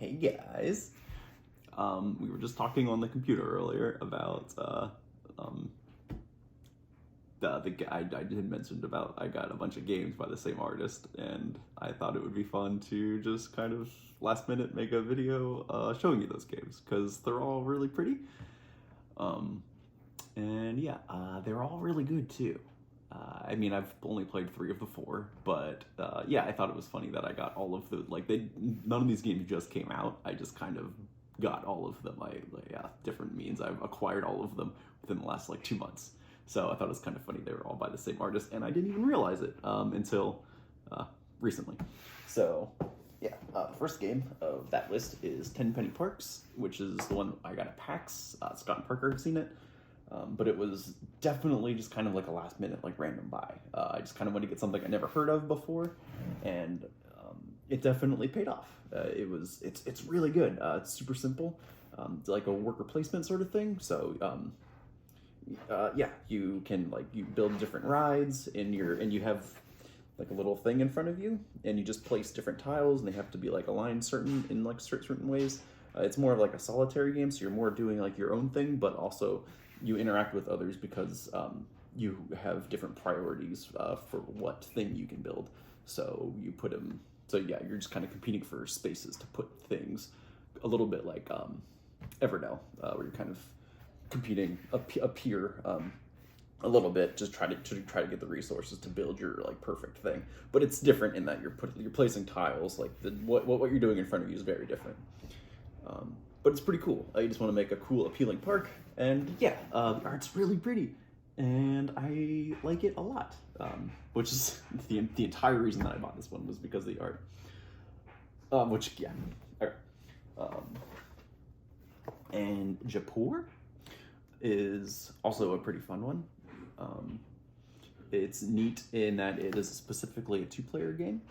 Hey guys. We were just talking on the computer earlier about the guy I had mentioned about I got a bunch of games by the same artist, and I thought it would be fun to just kind of last minute make a video showing you those games because they're all really pretty. And yeah, they're all really good too. I mean, I've only played 3 of the 4, but yeah, I thought it was funny that I got all of the, none of these games just came out. I just kind of got all of them by different means. I've acquired all of them within the last 2 months. So I thought it was kind of funny they were all by the same artist, and I didn't even realize it until recently. So yeah, the first game of that list is 10 Penny Parks, which is the one I got at PAX. Scott and Parker have seen it. But it was definitely just kind of like a last minute, random buy. I just kind of wanted to get something I never heard of before, and it definitely paid off. It's really good. It's super simple. It's like a worker placement sort of thing. So yeah, you can you build different rides and you have a little thing in front of you, and you just place different tiles, and they have to be aligned in certain ways. It's more of a solitary game, so you're more doing your own thing, but also you interact with others because you have different priorities for what thing you can build. So you put them. So yeah, you're just kind of competing for spaces to put things, a little bit like Everdell, where you're kind of competing up here a little bit, just try to get the resources to build your perfect thing. But it's different in that you're placing tiles. What you're doing in front of you is very different. But it's pretty cool. You just want to make a cool, appealing park, and yeah, the art's really pretty, and I like it a lot. Which is the entire reason that I bought this one was because of the art. Which yeah, and Jaipur is also a pretty fun one. It's neat in that it is specifically a 2-player game,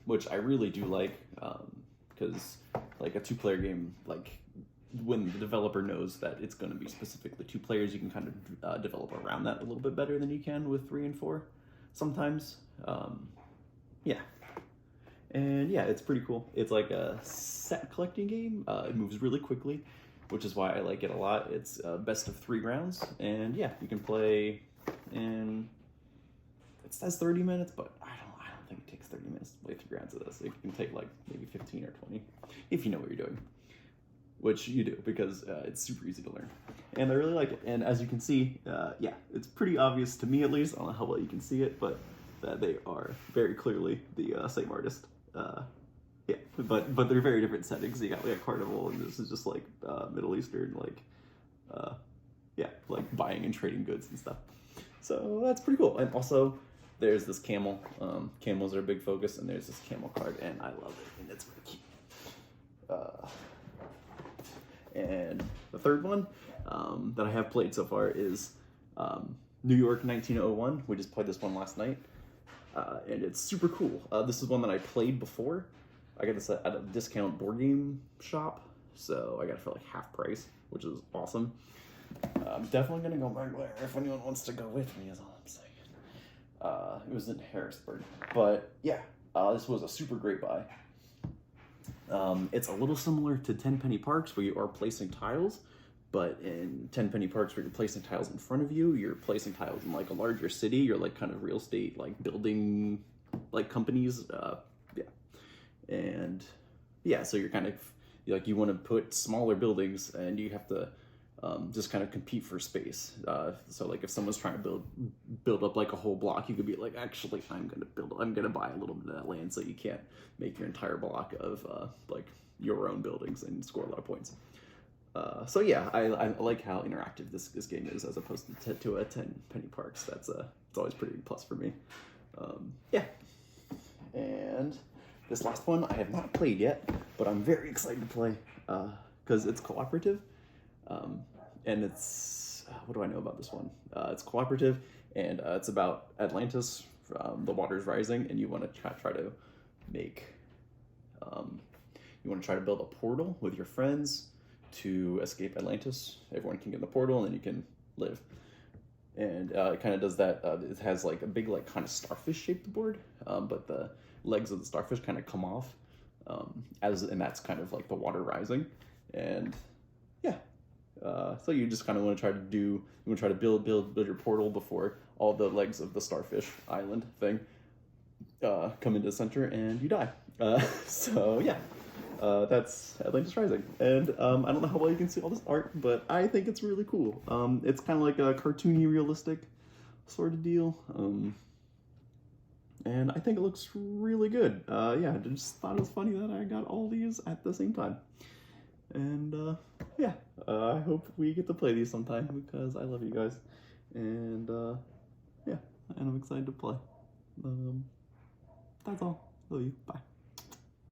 which I really do like. Because a 2-player game, when the developer knows that it's going to be specifically 2 players, you can kind of develop around that a little bit better than you can with 3 and 4 sometimes. Yeah. And yeah, it's pretty cool. It's like a set collecting game. It moves really quickly, which is why I like it a lot. It's best of 3 rounds, and yeah, you can play in, it says 30 minutes, but I don't think it takes 30 minutes to play 3 rounds of this. It can take maybe 15 or 20 if you know what you're doing, which you do because it's super easy to learn, and I really like it. And as you can see, yeah, it's pretty obvious to me, at least. I don't know how well you can see it, but they are very clearly the same artist. Yeah, but they're very different settings. You got a carnival, and this is just Middle Eastern, yeah, buying and trading goods and stuff. So that's pretty cool. And also, there's this camel. Camels are a big focus, and there's this camel card, and I love it, and it's really cute. And the third one that I have played so far is New York 1901. We just played this one last night, and it's super cool. This is one that I played before. I got this at a discount board game shop, so I got it for half price, which is awesome. I'm definitely gonna go back there if anyone wants to go with me, is all I'm saying. It was in Harrisburg, but yeah, this was a super great buy. It's a little similar to 10 Penny Parks, where you are placing tiles, but in 10 Penny Parks, where you're placing tiles in front of you, you're placing tiles in a larger city. You're kind of real estate, building, companies. Yeah, and yeah, so you're kind of you want to put smaller buildings, and you have to just kind of compete for space. So if someone's trying to build up a whole block, you could be actually, I'm gonna buy a little bit of that land, so you can't make your entire block of your own buildings and score a lot of points. So yeah, I like how interactive this game is as opposed to a 10 Penny Parks. It's always pretty plus for me. Yeah, and this last one I have not played yet, but I'm very excited to play because it's cooperative. And it's, what do I know about this one? It's cooperative, and it's about Atlantis, the water's rising, and you want to try to make, you want to try to build a portal with your friends to escape Atlantis. Everyone can get in the portal, and then you can live. And it kind of does that. It has a big kind of starfish shaped board, but the legs of the starfish kind of come off, and that's kind of like the water rising, and yeah. So you just kind of want to try to build your portal before all the legs of the starfish island thing come into the center and you die. So yeah, that's Atlantis Rising, and I don't know how well you can see all this art, but I think it's really cool. It's kind of like a cartoony, realistic sort of deal, and I think it looks really good. Yeah, I just thought it was funny that I got all these at the same time. And yeah, I hope we get to play these sometime because I love you guys, and yeah, and I'm excited to play. That's all. Love you. Bye.